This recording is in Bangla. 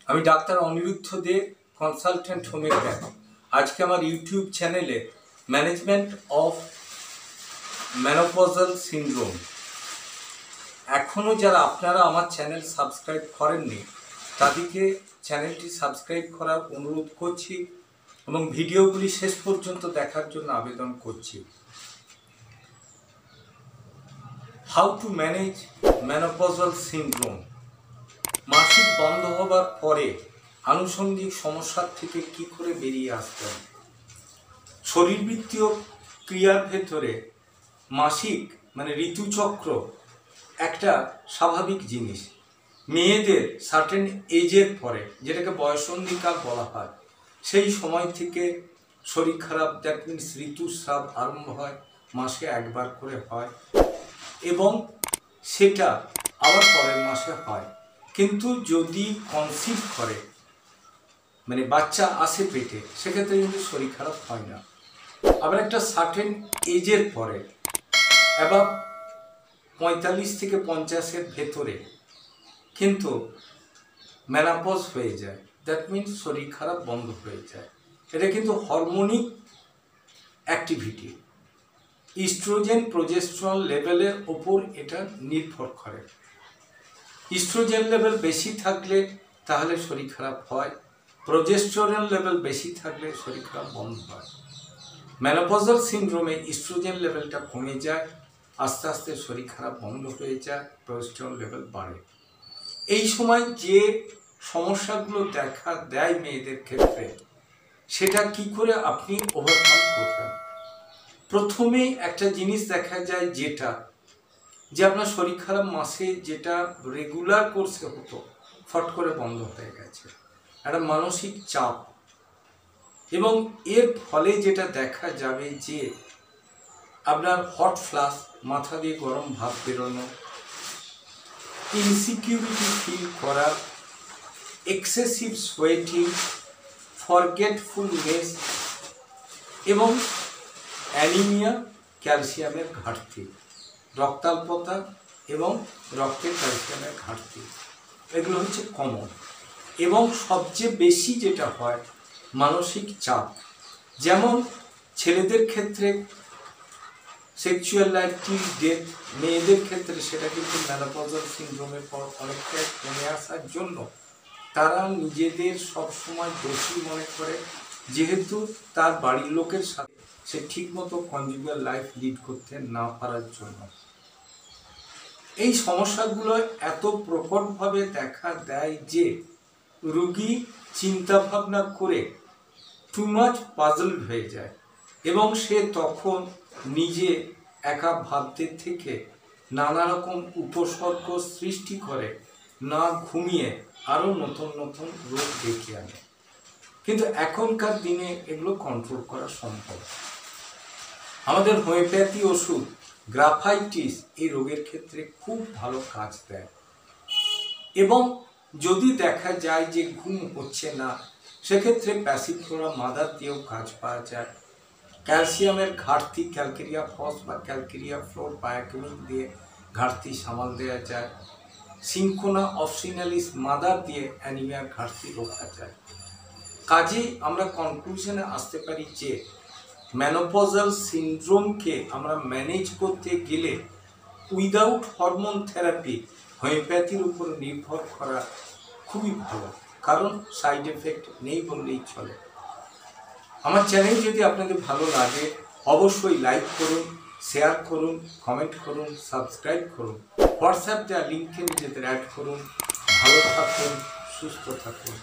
আমি ডাক্তার অনিরুদ্ধ দে, কনসালটেন্ট হোমিওপ্যাথ। আজকে আমার ইউটিউব চ্যানেলে ম্যানেজমেন্ট অফ মেনোপজাল সিনড্রোম। এখনও যারা আপনারা আমার চ্যানেল সাবস্ক্রাইব করেননি তাদেরকে চ্যানেলটি সাবস্ক্রাইব করার অনুরোধ করছি এবং ভিডিওগুলি শেষ পর্যন্ত দেখার জন্য আবেদন করছি। How to manage menopausal syndrome. মাসিক বন্ধ হবার পরে আনুষঙ্গিক সমস্যার থেকে কি করে বেরিয়ে আসবেন। শরীরবৃত্তীয় ক্রিয়ার ভেতরে মাসিক মানে ঋতুচক্র একটা স্বাভাবিক জিনিস। মেয়েদের সার্টেন এজের পরে, যেটাকে বয়সন্ধিকাল বলা হয়, সেই সময় থেকে শরীর খারাপ, দ্যাট মিনস ঋতুস্রাব আরম্ভ হয়, মাসে একবার করে হয় এবং সেটা আবার পরের মাসে হয়। কিন্তু যদি কনসিভ করে মানে বাচ্চা আসে পেটে, সেক্ষেত্রে কিন্তু শরীর খারাপ হয় না। আবার একটা সার্টেন এজের পরে এবার 45 থেকে 50-এর ভেতরে কিন্তু মেনোপজ হয়ে যায়, দ্যাট মিনস শরীর খারাপ বন্ধ হয়ে যায়। এটা কিন্তু হরমোনিক অ্যাক্টিভিটি, ইস্ট্রোজেন প্রোজেস্টেরন লেভেলের ওপর এটা নির্ভর করে। ইস্ট্রোজেন লেভেল বেশি থাকলে তাহলে শরীর খারাপ হয়, প্রোজেস্টেরন লেভেল বেশি থাকলে শরীর খারাপ বন্ধ হয়। মেনোপজাল সিনড্রোমে ইস্ট্রোজেন লেভেলটা কমে যায়, আস্তে আস্তে শরীর খারাপ বন্ধ হয়ে যায়, প্রোজেস্টেরন লেভেল বাড়ে। এই সময় যে সমস্যাগুলো দেখা দেয় মেয়েদের ক্ষেত্রে, সেটা কি করে আপনি ওভারকাম করবেন। প্রথমেই একটা জিনিস দেখা যায় যেটা যে আপনার শরীর খারাপ মাসে যেটা রেগুলার কোর্সে হতো ফট করে বন্ধ হয়ে গেছে, একটা মানসিক চাপ। এবং এর ফলে যেটা দেখা যাবে যে আপনার হট ফ্লাশ, মাথা দিয়ে গরম ভাব বেরোনো, ইনসিকিউরিটি ফিল করা, এক্সেসিভ সোয়েটিং, ফরগেটফুলনেস এবং অ্যানিমিয়া, ক্যালসিয়ামের ঘাটতি, রক্তাল্পতা এবং রক্তে ক্যালসিয়ামের ঘাটতি, এগুলো হচ্ছে কমন। এবং সবচেয়ে বেশি যেটা হয় মানসিক চাপ, যেমন ছেলেদের ক্ষেত্রে সেক্সুয়াল লাইফ টিল ডেথ, মেয়েদের ক্ষেত্রে সেটা কিন্তু মেনোপজাল সিনড্রোমের পর অনেকটাই কমে আসার জন্য তারা নিজেদের সবসময় দোষী মনে করে, যেহেতু তার বাড়ির লোকের সাথে সে ঠিকমতো কনজুগাল লাইফ লিড করতে না পারার জন্য। এই সমস্যাগুলো এত প্রকটভাবে দেখা দেয় যে রোগী চিন্তা ভাবনা করে টু মাচ পাজলড হয়ে যায় এবং সে তখন নিজে একা ভাবতে থেকে নানা রকম উপসর্গ সৃষ্টি করে, না ঘুমিয়ে আরও নতুন নতুন রোগ ডেকে আনে। কিন্তু এখনকার দিনে এগুলো কন্ট্রোল করা সম্ভব। আমাদের হোমিওপ্যাথি ওষুধ গ্রাফাইটিস এই রোগের ক্ষেত্রে খুব ভালো কাজ দেয়। এবং যদি দেখা যায় যে ঘুম হচ্ছে না, সেক্ষেত্রে প্যাসিফ্লোরা মাদার দিয়েও কাজ পাওয়া যায়। ক্যালসিয়ামের ঘাটতি ক্যালকেরিয়া ফস বা ক্যালকেরিয়া ফ্লোর বায়োকেমিক দিয়ে ঘাটতি সামাল দেওয়া যায়। সিনকোনা অফসিনালিস মাদার দিয়ে অ্যানিমিয়ার ঘাটতি রোকা যায়। কাজেই আমরা কনক্লুশনে আসতে পারি যে মেনোপজাল সিনড্রোমকে আমরা ম্যানেজ করতে গেলে উইদাউট হরমোন থেরাপি হোমিওপ্যাথির উপর নির্ভর করা খুবই ভালো, কারণ সাইড এফেক্ট নেই বললেই চলে। আমার চ্যানেল যদি আপনাদের ভালো লাগে অবশ্যই লাইক করুন, শেয়ার করুন, কমেন্ট করুন, সাবস্ক্রাইব করুন, হোয়াটসঅ্যাপ দেওয়া লিঙ্কে নিজেদের অ্যাড করুন। ভালো থাকুন, সুস্থ থাকুন।